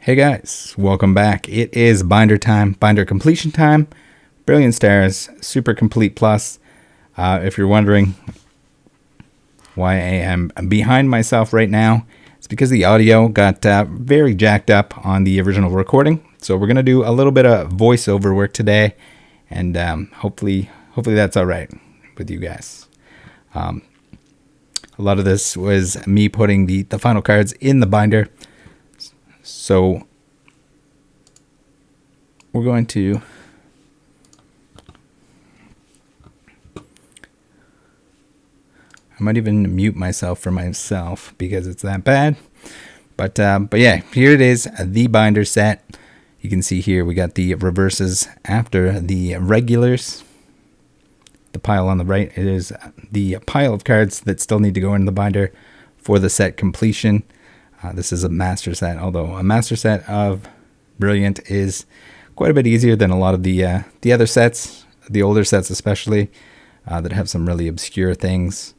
Hey guys, welcome back. It is binder time, binder completion time. Brilliant Stars, Super Complete Plus. If you're wondering why I am behind myself right now, it's because the audio got very jacked up on the original recording. So we're going to do a little bit of voiceover work today, and hopefully that's all right with you guys. A lot of this was me putting the final cards in the binder. So we're going to I might even mute myself for myself because it's that bad. But yeah, here it is, the binder set. You can see here we got the reverses after the regulars. The pile on the right is the pile of cards that still need to go in the binder for the set completion. This is a master set, although a master set of Brilliant is quite a bit easier than a lot of the other sets, the older sets especially, that have some really obscure things.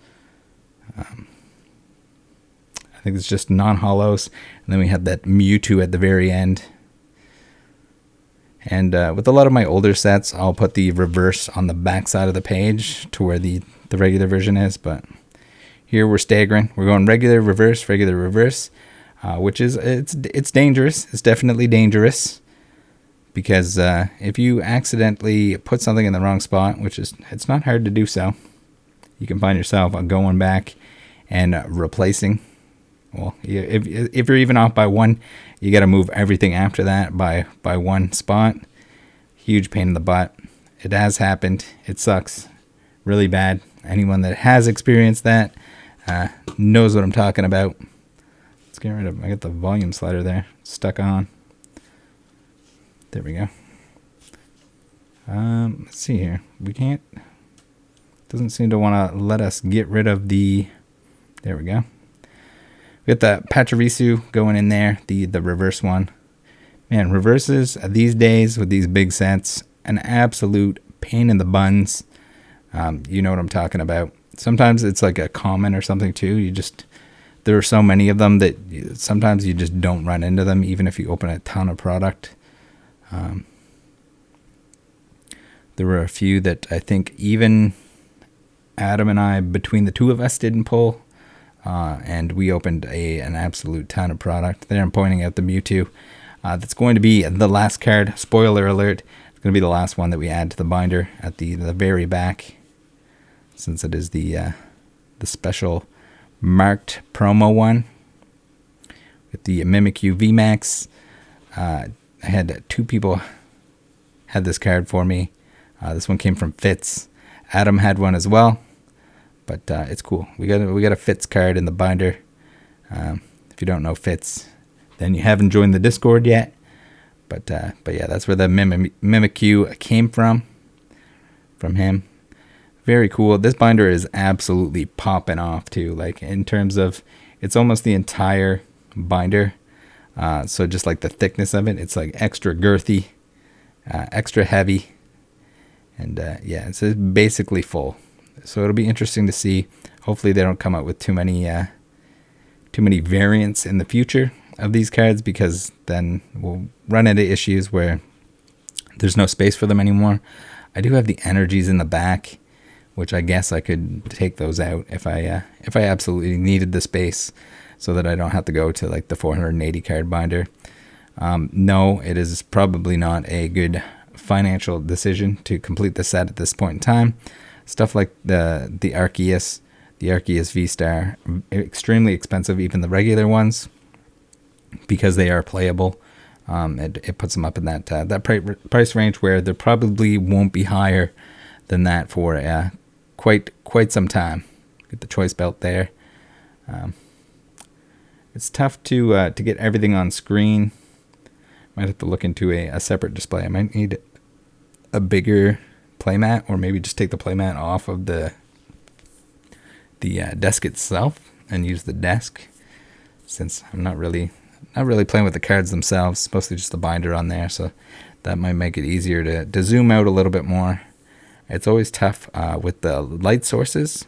I think it's just non-hollows, and then we have that Mewtwo at the very end. And with a lot of my older sets, I'll put the reverse on the back side of the page to where the regular version is, but here we're staggering. We're going regular, reverse, which is it's dangerous. It's definitely dangerous because if you accidentally put something in the wrong spot, which is it's not hard to do so, you can find yourself going back and replacing. Well, if you're even off by one, you got to move everything after that by one spot. Huge pain in the butt. It has happened. It sucks really bad. Anyone that has experienced that knows what I'm talking about. Let's get rid of. I got the volume slider there stuck on. There we go. Let's see here. We can't. Doesn't seem to want to let us get rid of the. There we go. We got the Pachirisu going in there, the reverse one. Man, reverses these days with these big sets, an absolute pain in the buns. You know what I'm talking about. Sometimes it's like a common or something too. There are so many of them that sometimes you just don't run into them, even if you open a ton of product. There were a few that I think even Adam and I, between the two of us, didn't pull. And we opened an absolute ton of product. There I'm pointing out the Mewtwo. That's going to be the last card. Spoiler alert. It's going to be the last one that we add to the binder at the very back, since it is the special marked promo one with the Mimikyu VMAX. I had two people had this card for me. This one came from Fitz. Adam had one as well. But it's cool. We got a Fitz card in the binder. If you don't know Fitz, then you haven't joined the Discord yet. But yeah, that's where the Mimikyu came from him. Very cool. This binder is absolutely popping off too. Like in terms of, it's almost the entire binder. So just like the thickness of it, it's like extra girthy, extra heavy, and yeah, it's basically full. So it'll be interesting to see. Hopefully they don't come out with too many variants in the future of these cards, because then we'll run into issues where there's no space for them anymore. I do have the energies in the back, which I guess I could take those out if I absolutely needed the space, so that I don't have to go to like the 480 card binder. No, it is probably not a good financial decision to complete the set at this point in time. Stuff like the Arceus V-Star, extremely expensive, even the regular ones, because they are playable. It puts them up in that price range where there probably won't be higher than that for quite some time. Get the choice belt there. It's tough to get everything on screen. Might have to look into a separate display. I might need a bigger playmat, or maybe just take the playmat off of the desk itself and use the desk, since I'm not really playing with the cards themselves, mostly just the binder on there. So that might make it easier to zoom out a little bit more. It's always tough with the light sources.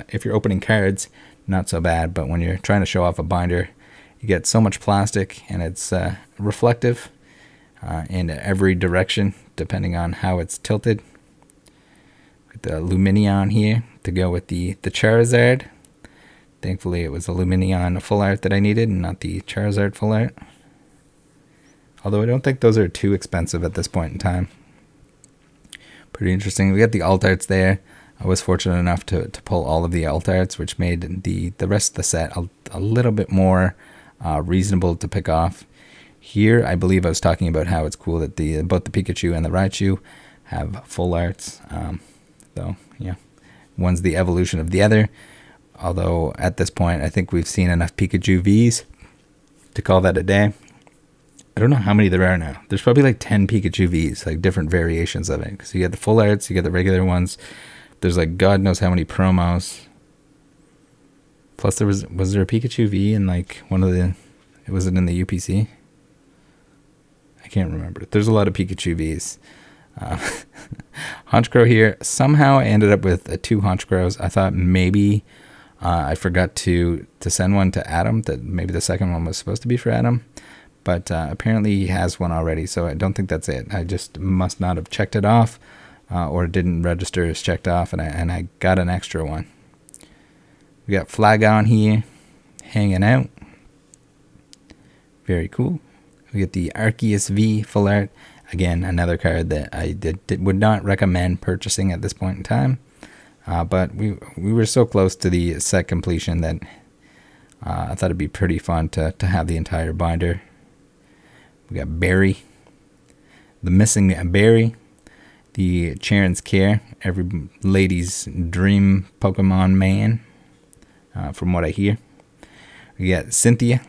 If you're opening cards, not so bad, but when you're trying to show off a binder, You get so much plastic, and it's reflective in every direction depending on how it's tilted. With the Luminion here to go with the Charizard. Thankfully it was the Luminion full art that I needed and not the Charizard full art. Although I don't think those are too expensive at this point in time. Pretty interesting. We got the alt arts there. I was fortunate enough to pull all of the alt arts, which made the rest of the set a little bit more reasonable to pick off. Here, I believe I was talking about how it's cool that both the Pikachu and the Raichu have full arts. Though, yeah, one's the evolution of the other. Although, at this point, I think we've seen enough Pikachu Vs to call that a day. I don't know how many there are now. There's probably like 10 Pikachu Vs, like different variations of it. So you get the full arts, you get the regular ones. There's like God knows how many promos. Plus, was there a Pikachu V in like one of the... Was it in the UPC? I can't remember. There's a lot of Pikachu Vs. Honchkrow here. Somehow I ended up with 2 Honchkrows. I thought maybe I forgot to send one to Adam. That maybe the second one was supposed to be for Adam. But apparently he has one already, so I don't think that's it. I just must not have checked it off, or it didn't register as checked off, and I got an extra one. We got Flagon here, hanging out. Very cool. We get the Arceus V full art. Again, another card that I would not recommend purchasing at this point in time. But we were so close to the set completion that I thought it'd be pretty fun to have the entire binder. We got Barry, the missing Barry, the Charon's Care, every lady's dream Pokemon man, from what I hear. We got Cynthia.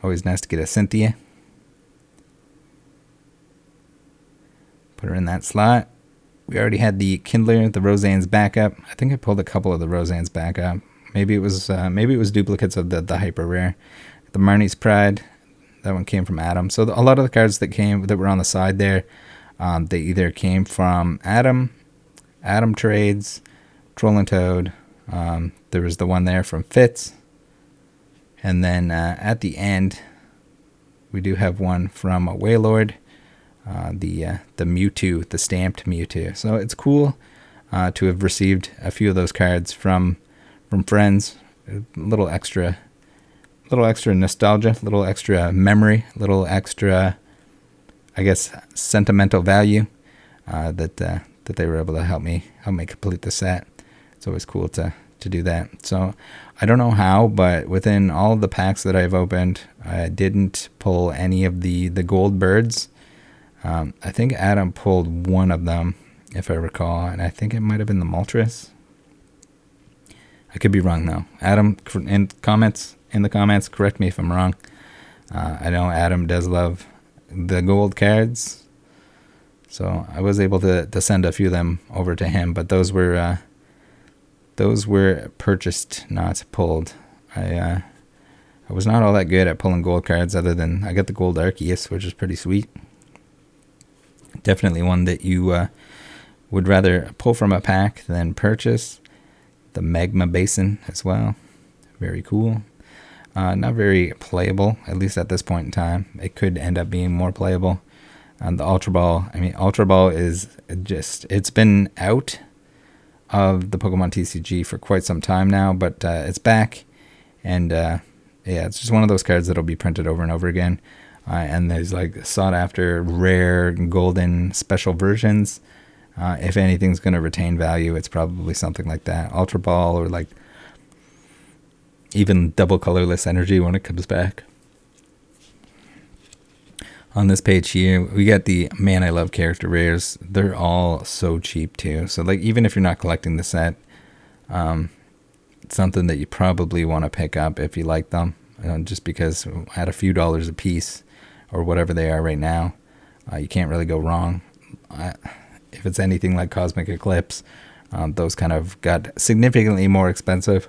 Always nice to get a Cynthia. Put her in that slot. We already had the Kindler, the Roseanne's backup. I think I pulled a couple of the Roseanne's backup. Maybe it was duplicates of the hyper rare. The Marnie's Pride, that one came from Adam. So a lot of the cards that were on the side there, they either came from Adam Trades, Troll and Toad. There was the one there from Fitz, and then at the end, we do have one from Wailord, the Mewtwo, the stamped Mewtwo. So it's cool to have received a few of those cards from friends. A little extra nostalgia, a little extra memory, a little extra, I guess, sentimental value that they were able to help me complete the set. It's always cool to do that. So I don't know how, but within all of the packs that I've opened, I didn't pull any of the gold birds. I think Adam pulled one of them, if I recall, and I think it might have been the Moltres. I could be wrong though. Adam, in the comments, correct me if I'm wrong. I know Adam does love the gold cards, so I was able to send a few of them over to him, but those were purchased, not pulled. I was not all that good at pulling gold cards, other than I got the gold Arceus, which is pretty sweet. Definitely one that you would rather pull from a pack than purchase. The Magma Basin as well. Very cool. Not very playable, at least at this point in time. It could end up being more playable. The Ultra Ball. I mean, Ultra Ball is just... It's been out of the Pokemon TCG for quite some time now, but it's back. And, yeah, it's just one of those cards that'll be printed over and over again. And there's, like, sought-after, rare, golden, special versions. If anything's going to retain value, it's probably something like that. Ultra Ball, or like even double colorless energy when it comes back. On this page here, we got the Man I Love character rares. They're all so cheap too. So like, even if you're not collecting the set, it's something that you probably want to pick up if you like them, just because at a few dollars a piece or whatever they are right now, you can't really go wrong. If it's anything like Cosmic Eclipse, those kind of got significantly more expensive.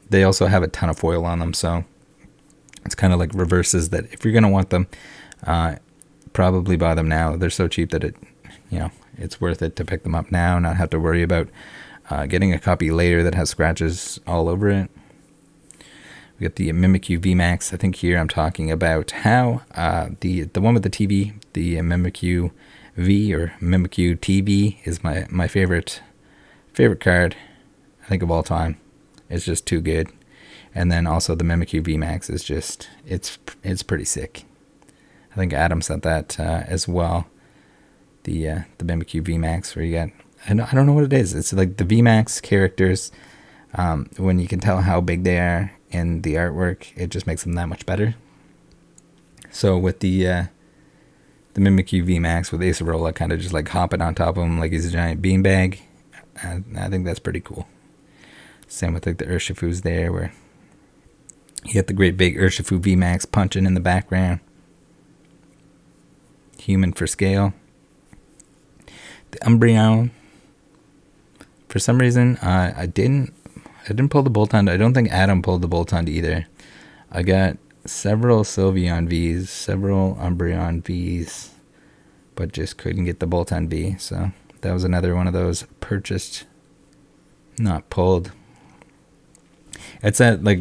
They also have a ton of foil on them, so it's kind of like reverses that if you're going to want them, probably buy them now. They're so cheap that it's worth it to pick them up now, not have to worry about getting a copy later that has scratches all over it. We got the Mimikyu VMAX. I think here I'm talking about how the one with the TV, the Mimikyu V or Mimikyu TV, is my favorite card, I think, of all time. It's just too good. And then also the Mimikyu VMAX is just, it's pretty sick. I think Adam said that as well. The Mimikyu VMAX, where you got, I don't know what it is. It's like the VMAX characters. When you can tell how big they are in the artwork, it just makes them that much better. So with the Mimikyu VMAX with Acerola kind of just like hopping on top of him like he's a giant beanbag, I think that's pretty cool. Same with like the Urshifu's there, where you got the great big Urshifu VMAX punching in the background. Human for scale. The Umbreon. For some reason, I didn't pull the Boltund. I don't think Adam pulled the Boltund either. I got several Sylveon Vs, several Umbreon Vs, but just couldn't get the Boltund V. So that was another one of those purchased, not pulled. It's at, like,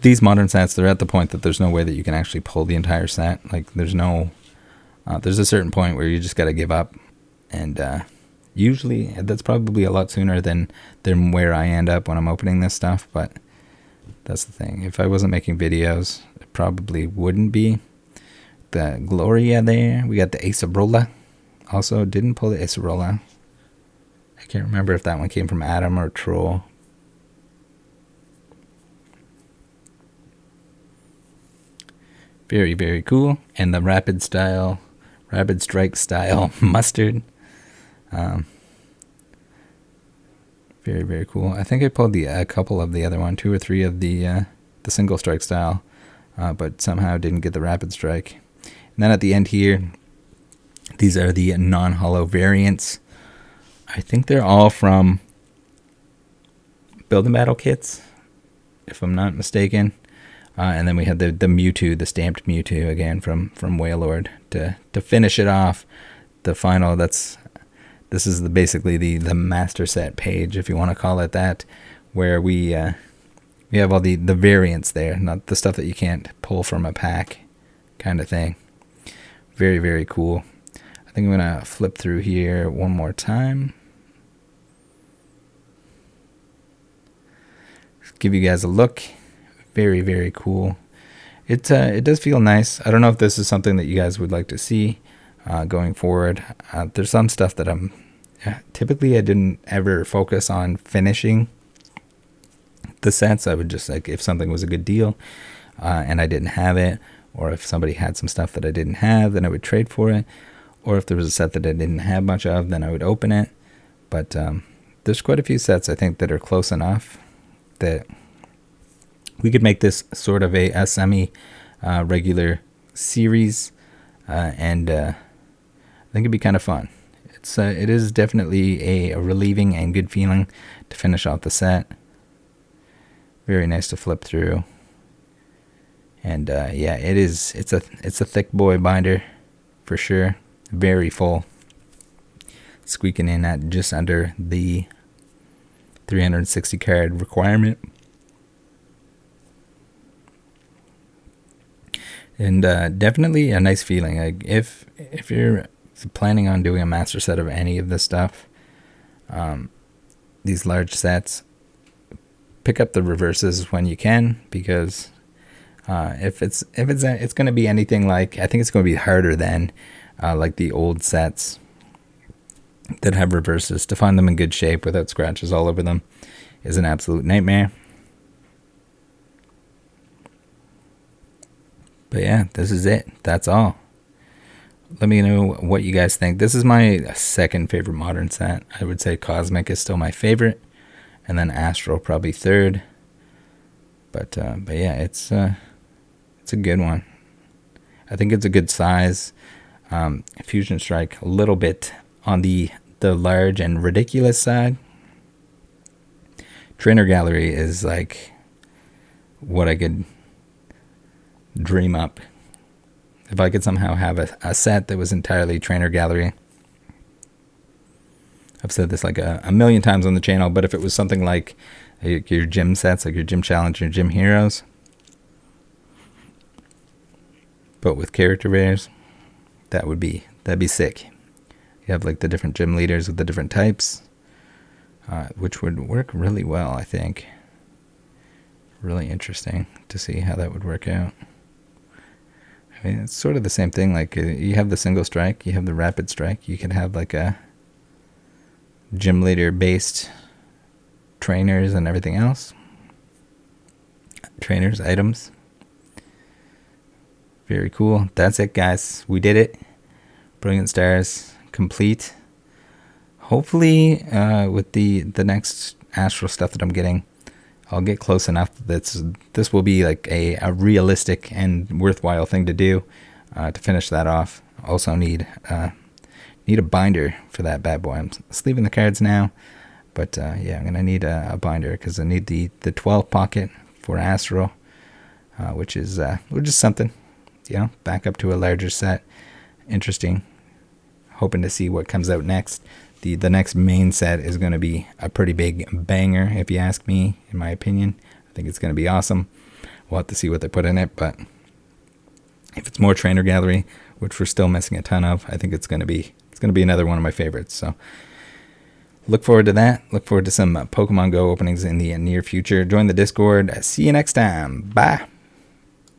these modern sets, they're at the point that there's no way that you can actually pull the entire set. Like, there's a certain point where you just got to give up. And usually that's probably a lot sooner than where I end up when I'm opening this stuff. But that's the thing. If I wasn't making videos, it probably wouldn't be. The Gloria there. We got the Acerola. Also, didn't pull the Acerola. I can't remember if that one came from Adam or Troll. Very, very cool. And the Rapid Strike style Mustard. Very, very cool. I think I pulled a couple of the other one, 2 or 3 of the single strike style, but somehow didn't get the Rapid Strike. And then at the end here, these are the non-holo variants. I think they're all from Build and Battle kits, if I'm not mistaken. And then we had the Mewtwo, the stamped Mewtwo again from Wailord to finish it off. The final, this is basically the master set page, if you want to call it that, where we have all the variants there, not the stuff that you can't pull from a pack kind of thing. Very, very cool. I think I'm going to flip through here one more time. Just give you guys a look. Very, very cool. It does feel nice. I don't know if this is something that you guys would like to see going forward. There's some stuff that typically I didn't ever focus on finishing the sets. I would just, like, if something was a good deal and I didn't have it, or if somebody had some stuff that I didn't have, then I would trade for it. Or if there was a set that I didn't have much of, then I would open it. But there's quite a few sets, I think, that are close enough that we could make this sort of a semi-regular series, and I think it'd be kind of fun. It is definitely a relieving and good feeling to finish off the set. Very nice to flip through, and yeah, it's a thick boy binder for sure. Very full, squeaking in at just under the 360 card requirement. And definitely a nice feeling. Like if you're planning on doing a master set of any of this stuff, these large sets, pick up the reverses when you can, because if it's going to be anything like, I think it's going to be harder than like the old sets that have reverses. To find them in good shape without scratches all over them is an absolute nightmare. But yeah, this is it. That's all. Let me know what you guys think. This is my second favorite modern set. I would say Cosmic is still my favorite, and then Astral probably third. But yeah, it's a good one. I think it's a good size. Fusion Strike a little bit on the large and ridiculous side. Trainer Gallery is like what I could dream up. If I could somehow have a set that was entirely Trainer Gallery. I've said this like a million times on the channel, but if it was something like your gym sets, like your Gym Challenge, your Gym Heroes, but with character rares. That'd be sick. You have like the different gym leaders with the different types, which would work really well, I think. Really interesting to see how that would work out. I mean, it's sort of the same thing. Like you have the single strike, you have the rapid strike. You could have like a gym leader based trainers and everything else. Trainers, items. Very cool. That's it, guys. We did it. Brilliant Stars complete. Hopefully, with the next Astral stuff that I'm getting, I'll get close enough that this will be like a realistic and worthwhile thing to do to finish that off. Also need a binder for that bad boy. I'm sleeving the cards now, but yeah, I'm gonna need a binder because I need the 12 pocket for Astral, which is something, back up to a larger set. Interesting. Hoping to see what comes out next. The next main set is going to be a pretty big banger, if you ask me, in my opinion. I think it's going to be awesome. We'll have to see what they put in it, but if it's more Trainer Gallery, which we're still missing a ton of, I think it's going to be another one of my favorites. So look forward to that. Look forward to some Pokemon Go openings in the near future. Join the Discord. See you next time. Bye.